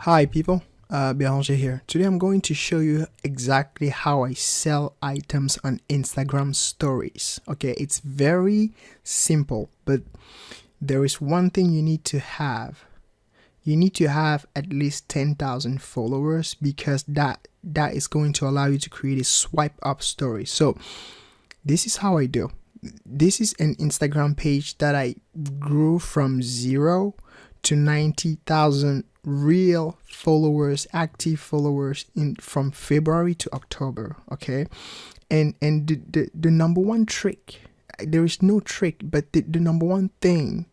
Hi people, Béranger here. Today I'm going to show you exactly how I sell items on Instagram stories. Okay, it's very simple, but there is one thing you need to have. You need to have at least 10,000 followers because that is going to allow you to create a swipe up story. So this is how I do. This is an Instagram page that I grew from 0 to 90,000 real followers, active followers from February to October. Okay, and the number one trick, there is no trick, but the number one thing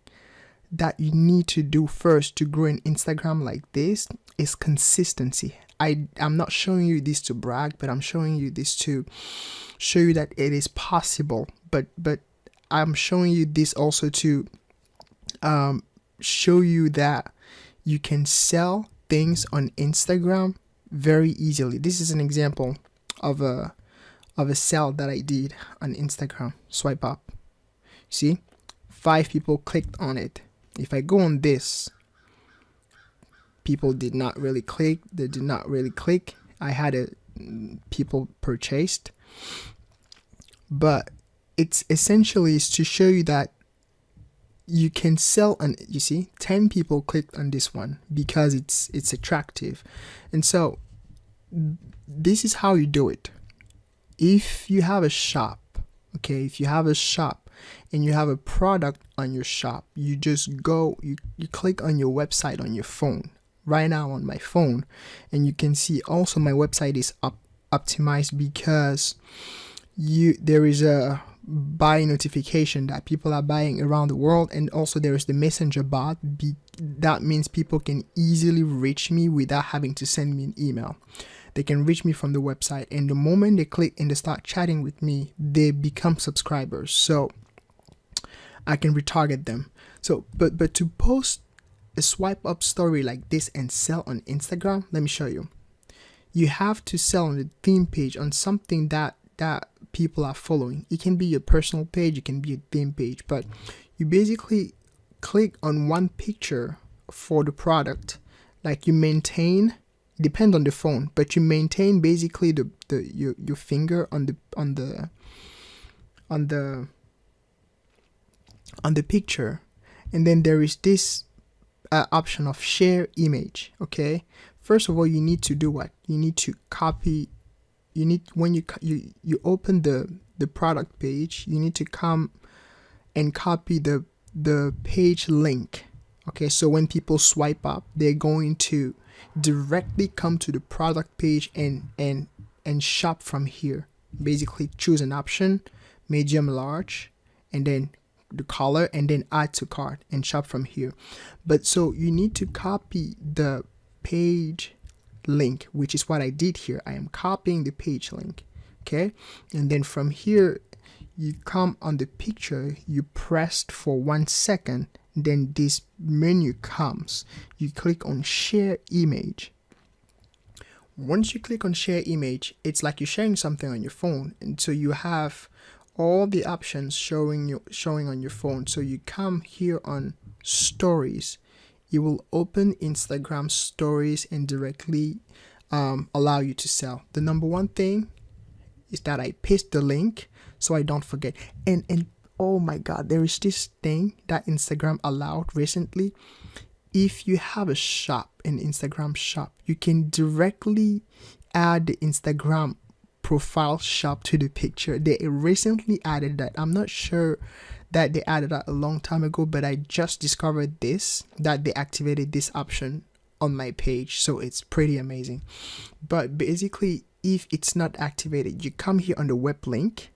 that you need to do first to grow an Instagram like this is consistency. I'm not showing you this to brag, but I'm showing you this to show you that it is possible. But I'm showing you this also to show you that you can sell things on Instagram very easily. This is an example of a sell that I did on Instagram. Swipe up. See, 5 people clicked on it. If I go on this, people did not really click. They did not really click. I had people purchased, but it's essentially is to show you that you can sell. And you see 10 people clicked on this one because it's attractive. And so this is how you do it. If you have a shop, okay, if you have a shop and you have a product on your shop, you just go, you click on your website on your phone. Right now on my phone, and you can see also my website is optimized because there is a buy notification that people are buying around the world, and also there is the messenger bot. That means people can easily reach me without having to send me an email. They can reach me from the website, and the moment they click and they start chatting with me, they become subscribers, so I can retarget them. So but to post a swipe up story like this and sell on Instagram, let me show you. You have to sell on the theme page, on something that people are following. It can be your personal page, it can be a theme page, but you basically click on one picture for the product. Like you maintain, depend on the phone, but you maintain basically your finger on the picture, and then there is this option of share image. Okay, first of all, you need to do what? You need to copy. You need, when you open the product page, you need to come and copy the page link. Okay, so when people swipe up, they're going to directly come to the product page and shop from here. Basically choose an option, medium, large, and then the color, and then add to cart and shop from here. But so you need to copy the page link, which is what I did here. I am copying the page link. Okay, and then from here you come on the picture, you pressed for 1 second, then this menu comes. You click on share image. Once you click on share image, it's like you're sharing something on your phone, and so you have all the options showing on your phone. So you come here on stories, you will open Instagram stories and directly allow you to sell. The number one thing is that I paste the link so I don't forget. And oh my god, there is this thing that Instagram allowed recently. If you have a shop, an Instagram shop, you can directly add the Instagram profile shop to the picture. They recently added that. I'm not sure that they added that a long time ago, but I just discovered this, that they activated this option on my page, so it's pretty amazing. But basically, if it's not activated, you come here on the web link,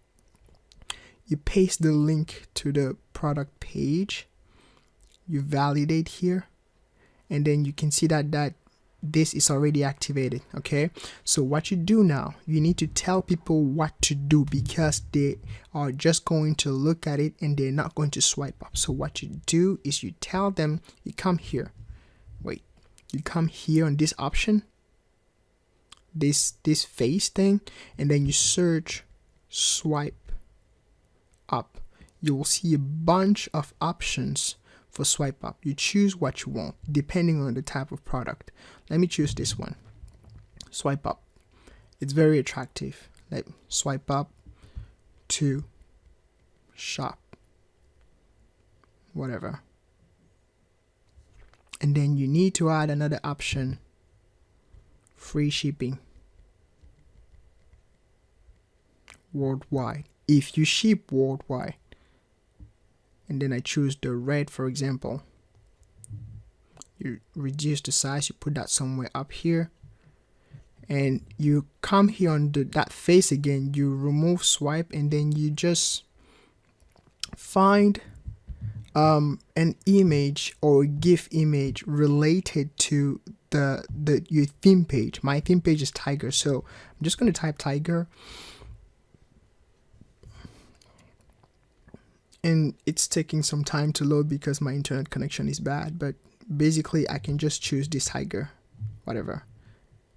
you paste the link to the product page, you validate here, and then you can see that this is already activated. Okay, so what you do now, you need to tell people what to do, because they are just going to look at it and they're not going to swipe up. So what you do is you tell them, you come here, you come here on this option, this face thing, and then you search swipe up. You will see a bunch of options for swipe up. You choose what you want depending on the type of product. Let me choose this one. Swipe up. It's very attractive. Like swipe up to shop. Whatever. And then you need to add another option. Free shipping. Worldwide. If you ship worldwide. And then I choose the red, for example. You reduce the size, you put that somewhere up here. And you come here on that face again, you remove swipe, and then you just find an image or a GIF image related to your theme page. My theme page is tiger, so I'm just going to type tiger. And it's taking some time to load because my internet connection is bad, but basically I can just choose this tiger, whatever.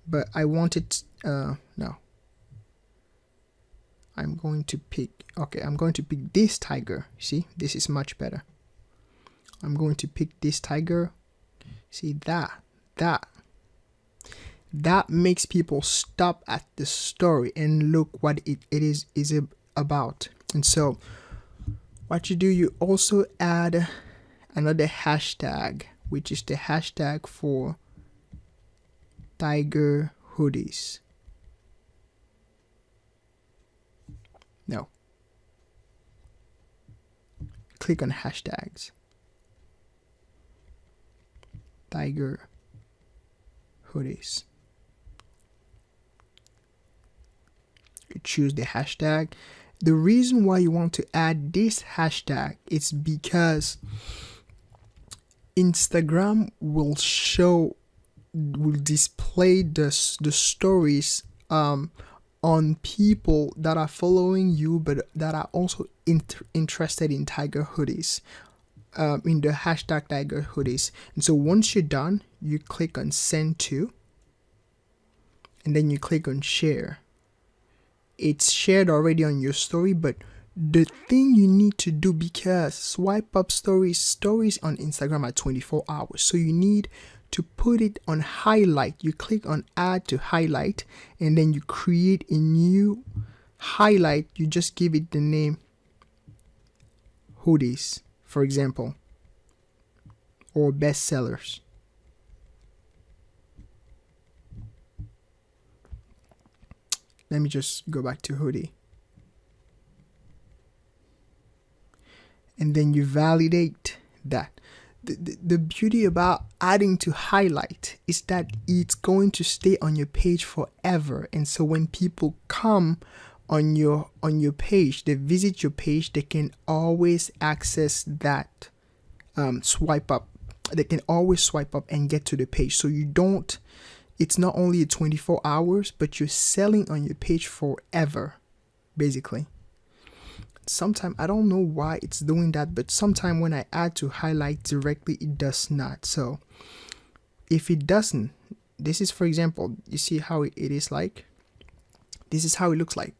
But I want it, no. I'm going to pick this tiger. See, this is much better. I'm going to pick this tiger. See that makes people stop at the story and look what it is about. And so what you do, you also add another hashtag, which is the hashtag for tiger hoodies. No. Click on hashtags. Tiger hoodies. You choose the hashtag. The reason why you want to add this hashtag is because Instagram will display the stories on people that are following you but that are also interested in tiger hoodies, in the hashtag tiger hoodies. And so once you're done, you click on send to, and then you click on share. It's shared already on your story, but the thing you need to do, because swipe up stories on Instagram are 24 hours, so you need to put it on highlight. You click on add to highlight, and then you create a new highlight. You just give it the name hoodies, for example, or bestsellers. Let me just go back to hoodie. And then you validate that. The beauty about adding to highlight is that it's going to stay on your page forever. And so when people come on your page, they visit your page, they can always access that swipe up. They can always swipe up and get to the page. So it's not only 24 hours, but you're selling on your page forever, basically. Sometimes, I don't know why it's doing that, but sometimes when I add to highlight directly, it does not. So if it doesn't, this is, for example, you see how it is like? This is how it looks like.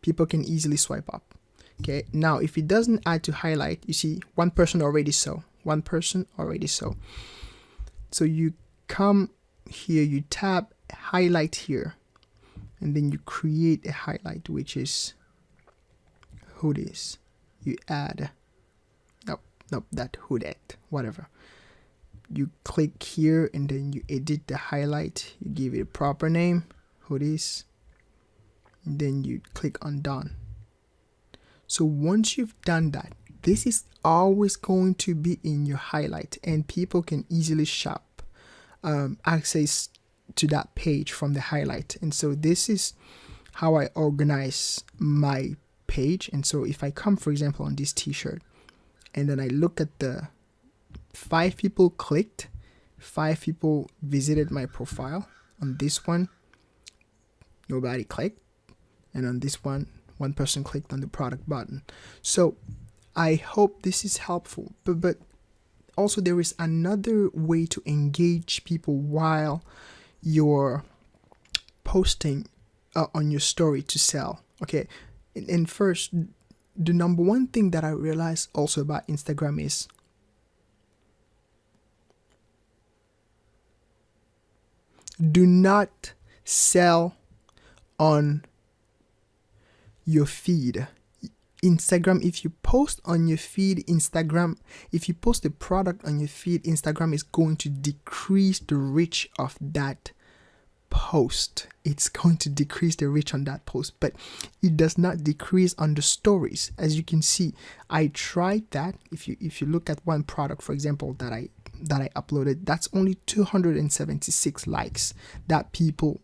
People can easily swipe up. Okay, now if it doesn't add to highlight, you see one person already saw. So you come here, you tap highlight here, and then you create a highlight, which is hoodies. You add that hoodette, whatever. You click here and then you edit the highlight, you give it a proper name, hoodies, and then you click on done. So once you've done that, this is always going to be in your highlight, and people can easily shop, access to that page from the highlight. And so this is how I organize my page. And so if I come, for example, on this t-shirt, and then I look at the 5 people clicked, 5 people visited my profile. On this one, nobody clicked, and on this one, 1 person clicked on the product button. So I hope this is helpful, but also there is another way to engage people while you're posting on your story to sell. Okay, and first, the number one thing that I realized also about Instagram is Do not sell on your feed. Instagram, if you post on your feed, if you post a product on your feed, Instagram is going to decrease the reach of that post. It's going to decrease the reach on that post, but it does not decrease on the stories. As you can see, I tried that. If you look at one product, for example, that I uploaded, that's only 276 likes that people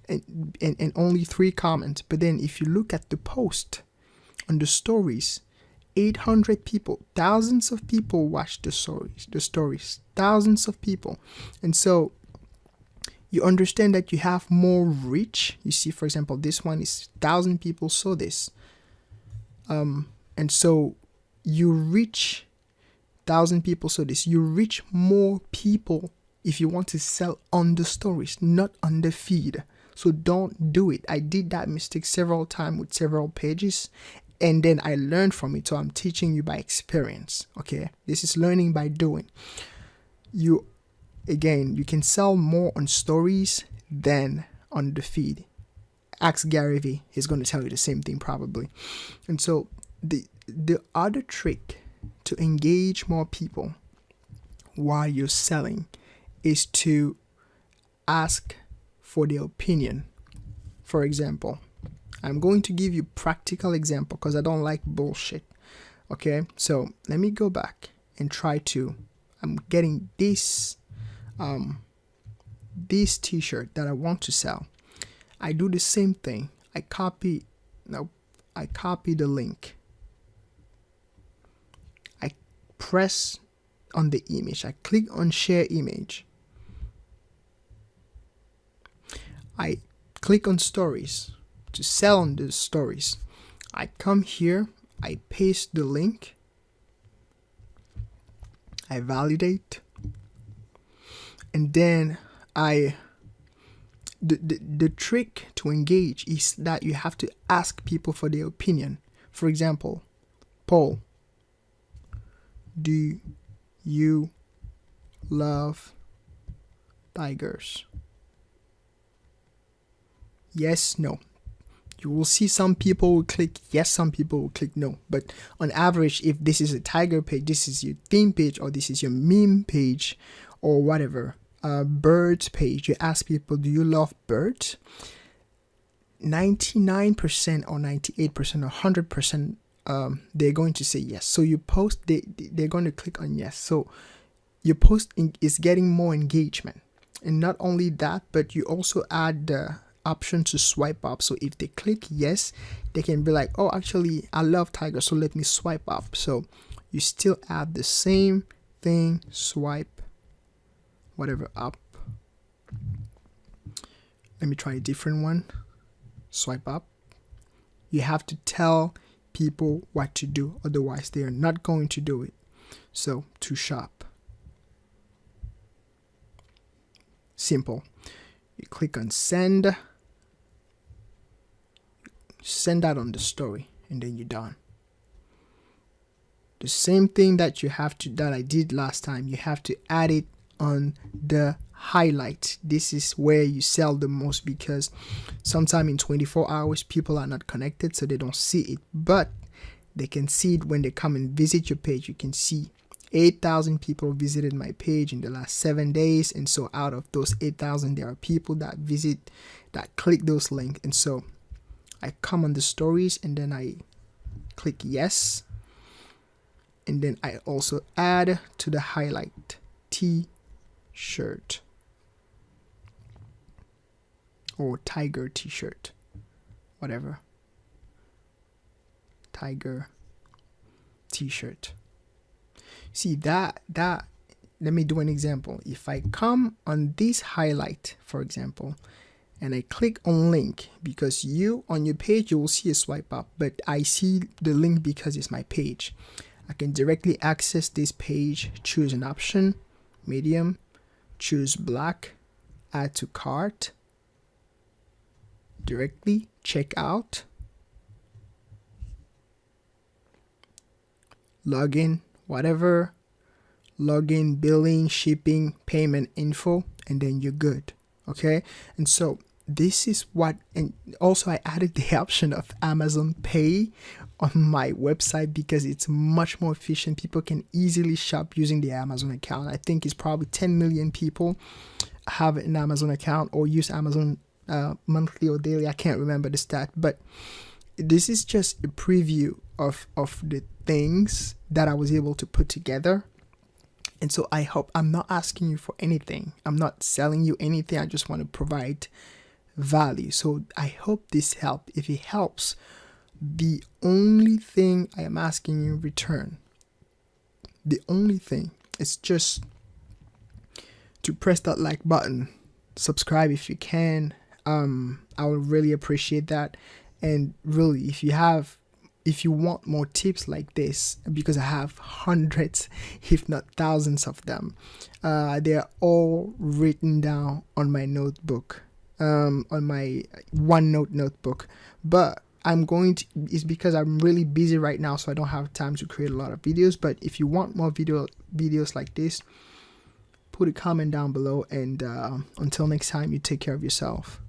and only 3 comments. But then if you look at the post on the stories, 800 people, thousands of people watch the stories, thousands of people. And so you understand that you have more reach. You see, for example, this one is 1,000 people saw this. And so you reach 1,000 people saw this. You reach more people if you want to sell on the stories, not on the feed. So don't do it. I did that mistake several times with several pages, and then I learned from it. So I'm teaching you by experience. Okay, this is learning by doing. You can sell more on stories than on the feed. Ask Gary Vee. He's going to tell you the same thing probably. And so the other trick to engage more people while you're selling is to ask for their opinion. For example, I'm going to give you practical example because I don't like bullshit. Okay, so let me go back and I'm getting this t-shirt that I want to sell. I do the same thing. I copy the link. I press on the image. I click on share image. I click on stories to sell on the stories. I come here, I paste the link, I validate, and then the trick to engage is that you have to ask people for their opinion. For example, Paul, do you love tigers? Yes, no. You will see some people will click yes, some people will click no. But on average, if this is a tiger page, this is your theme page, or this is your meme page, or whatever, birds page, you ask people, do you love birds? 99% or 98% or 100%, they're going to say yes. So you post, they're going to click on yes. So your post is getting more engagement. And not only that, but you also add the option to swipe up. So if they click yes, they can be like, oh, actually I love tigers, so let me swipe up. So you still add the same thing, swipe whatever up. Let me try a different one. Swipe up. You have to tell people what to do, otherwise they are not going to do it. So to shop, simple. You click on send that on the story, and then you're done. The same thing that I did last time, you have to add it on the highlight. This is where you sell the most, because sometime in 24 hours people are not connected, so they don't see it, but they can see it when they come and visit your page. You can see 8,000 people visited my page in the last 7 days, and so out of those 8,000 there are people that click those links. And so I come on the stories, and then I click yes, and then I also add to the highlight t-shirt or tiger t-shirt, whatever, tiger t-shirt. See that let me do an example. If I come on this highlight, for example, and I click on link, because on your page you will see a swipe up, but I see the link because it's my page. I can directly access this page, choose an option, medium, choose black, add to cart, directly check out, login, whatever, login, billing, shipping, payment info, and then you're good. Okay, and so this is what, and also I added the option of Amazon Pay on my website because it's much more efficient. People can easily shop using the Amazon account. I think it's probably 10 million people have an Amazon account or use Amazon monthly or daily. I can't remember the stat, but this is just a preview of the things that I was able to put together. And so I hope, I'm not asking you for anything. I'm not selling you anything. I just want to provide value. So I hope this helped. If it helps, the only thing I am asking you in return, the only thing is just to press that like button, subscribe if you can. I would really appreciate that. And really, if you want more tips like this, because I have hundreds, if not thousands of them, they're all written down on my notebook, on my OneNote notebook. But it's because I'm really busy right now, so I don't have time to create a lot of videos. But if you want more videos like this, put a comment down below, and until next time, you take care of yourself.